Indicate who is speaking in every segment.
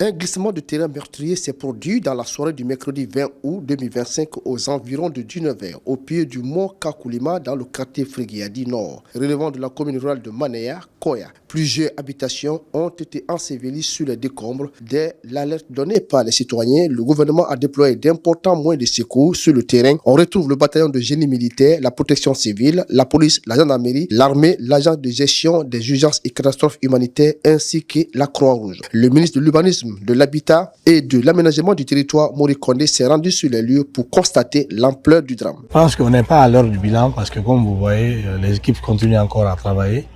Speaker 1: Un glissement de terrain meurtrier s'est produit dans la soirée du mercredi 20 août 2025 aux environs de 19h au pied du mont Kakulima dans le quartier Fréguiadi Nord, relevant de la commune rurale de Manéa, Koya. Plusieurs habitations ont été ensevelies sur les décombres. Dès l'alerte donnée par les citoyens, le gouvernement a déployé d'importants moyens de secours sur le terrain. On retrouve le bataillon de génie militaire, la protection civile, la police, la gendarmerie, l'armée, l'agence de gestion des urgences et catastrophes humanitaires ainsi que la Croix-Rouge. Le ministre de l'Urbanisme, de l'Habitat et de l'Aménagement du territoire, Mori Kondé, s'est rendu sur les lieux pour constater l'ampleur du drame.
Speaker 2: Je pense qu'on n'est pas à l'heure du bilan parce que comme vous voyez, les équipes continuent encore à travailler.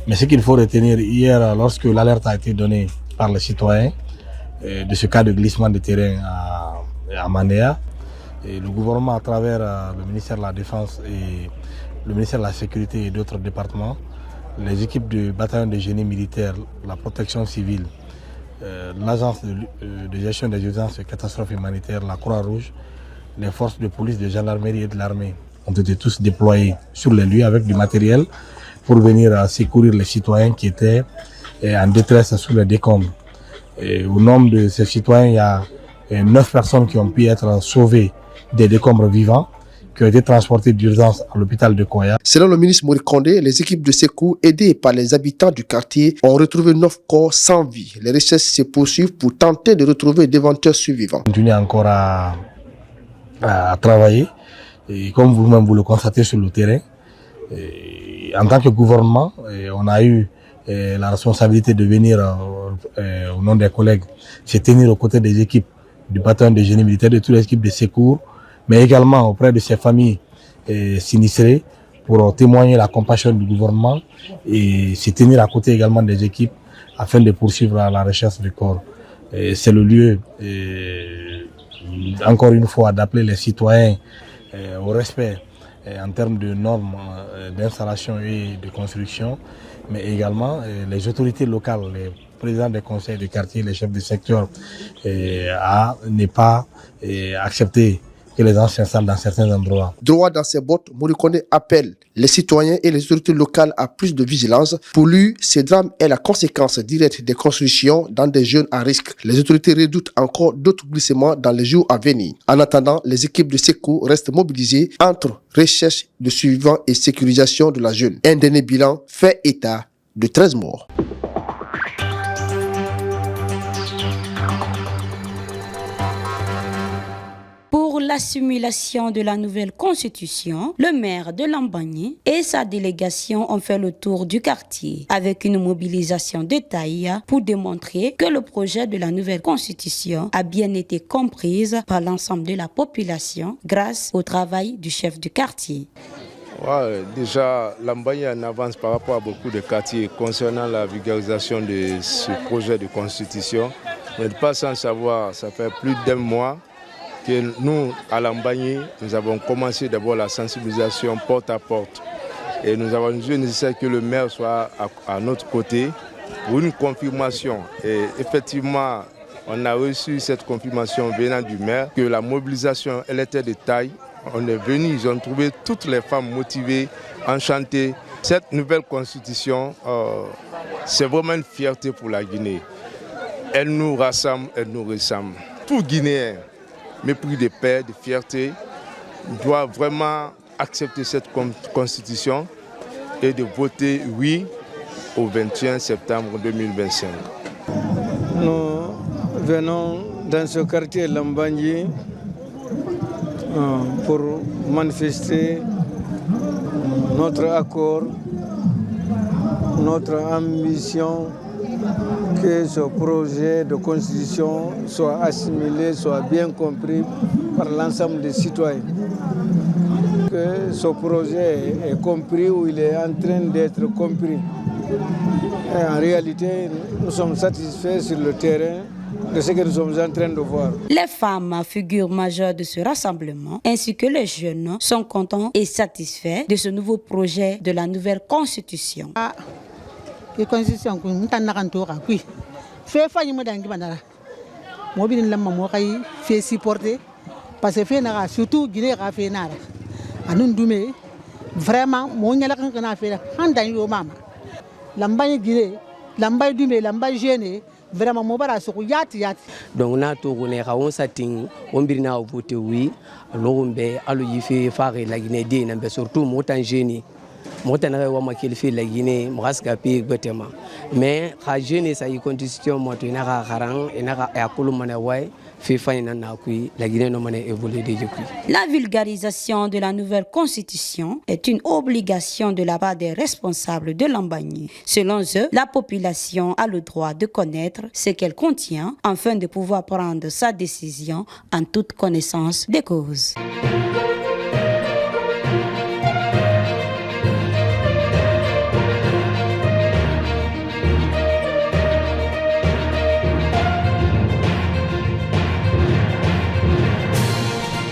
Speaker 2: Mais ce qu'il faut retenir, hier, lorsque l'alerte a été donnée par les citoyens de ce cas de glissement de terrain à Manéa, et le gouvernement à travers le ministère de la Défense et le ministère de la Sécurité et d'autres départements, les équipes du bataillon de génie militaire, la protection civile, l'agence de gestion des urgences et catastrophes humanitaires, la Croix-Rouge, les forces de police, de gendarmerie et de l'armée ont été tous déployés sur les lieux avec du matériel pour venir secourir les citoyens qui étaient en détresse sous les décombres. Et au nombre de ces citoyens, il y a 9 personnes qui ont pu être sauvées des décombres vivants, qui ont été transportés d'urgence à l'hôpital de Koya.
Speaker 1: Selon le ministre Mori Kondé, les équipes de secours aidées par les habitants du quartier ont retrouvé 9 corps sans vie. Les recherches se poursuivent pour tenter de retrouver d'éventuels survivants.
Speaker 2: On continue encore à travailler et comme vous-même vous le constatez sur le terrain, en tant que gouvernement, on a eu la responsabilité de venir au nom des collègues se tenir aux côtés des équipes du bataillon de génie militaire, de toutes les équipes de secours, mais également auprès de ces familles sinistrées pour témoigner la compassion du gouvernement et se tenir à côté également des équipes afin de poursuivre la recherche du corps. C'est le lieu, encore une fois, d'appeler les citoyens au respect en termes de normes d'installation et de construction, mais également les autorités locales, les présidents des conseils de quartier, les chefs de secteur, à ne pas accepter que les gens s'installent dans certains endroits.
Speaker 1: Droit dans ses bottes, Mori Kondé appelle les citoyens et les autorités locales à plus de vigilance. Pour lui, ce drame est la conséquence directe des constructions dans des zones à risque. Les autorités redoutent encore d'autres glissements dans les jours à venir. En attendant, les équipes de secours restent mobilisées entre recherche de survivants et sécurisation de la zone. Un dernier bilan fait état de 13 morts.
Speaker 3: Pour l'assimilation de la nouvelle constitution, le maire de Lambagné et sa délégation ont fait le tour du quartier avec une mobilisation de taille pour démontrer que le projet de la nouvelle constitution a bien été comprise par l'ensemble de la population grâce au travail du chef du quartier.
Speaker 4: Ouais, déjà, Lambagné en avance par rapport à beaucoup de quartiers concernant la vulgarisation de ce projet de constitution. Vous n'êtes pas sans savoir, ça fait plus d'1 mois que nous, à Lambagné, nous avons commencé d'abord la sensibilisation porte à porte. Et nous avons jugé nécessaire que le maire soit à notre côté pour une confirmation. Et effectivement, on a reçu cette confirmation venant du maire que la mobilisation, elle était de taille. On est venu, ils ont trouvé toutes les femmes motivées, enchantées. Cette nouvelle constitution, c'est vraiment une fierté pour la Guinée. Elle nous rassemble, elle nous ressemble. Tout Guinéen, mépris de paix, de fierté, doit vraiment accepter cette constitution et de voter oui au 21 septembre 2025.
Speaker 5: Nous venons dans ce quartier Lambagné pour manifester notre accord, notre ambition que ce projet de constitution soit assimilé, soit bien compris par l'ensemble des citoyens. Que ce projet est compris ou il est en train d'être compris. Et en réalité, nous sommes satisfaits sur le terrain de ce que nous sommes en train de voir.
Speaker 3: Les femmes, figures majeures de ce rassemblement, ainsi que les jeunes, sont contents et satisfaits de ce nouveau projet de la nouvelle constitution.
Speaker 6: La constitution fait fait supporter parce que surtout Guinée a fait nara anun dume vraiment mo nyala kan fait handan yo mama lambay Guinée lambay dume lambay jeune vraiment mo bara so yati yati.
Speaker 7: Donc na to ko ne ka on satin on birna voter oui alors be alu yifi fare la Guinée de na be surtout motan jeune motan wa makil fi la Guinée mraska pe gotema mais ha jeune sa y constitution mo to na ka garan ina ka akulu mana way.
Speaker 3: La vulgarisation de la nouvelle constitution est une obligation de la part des responsables de Lambagné. Selon eux, la population a le droit de connaître ce qu'elle contient afin de pouvoir prendre sa décision en toute connaissance des causes.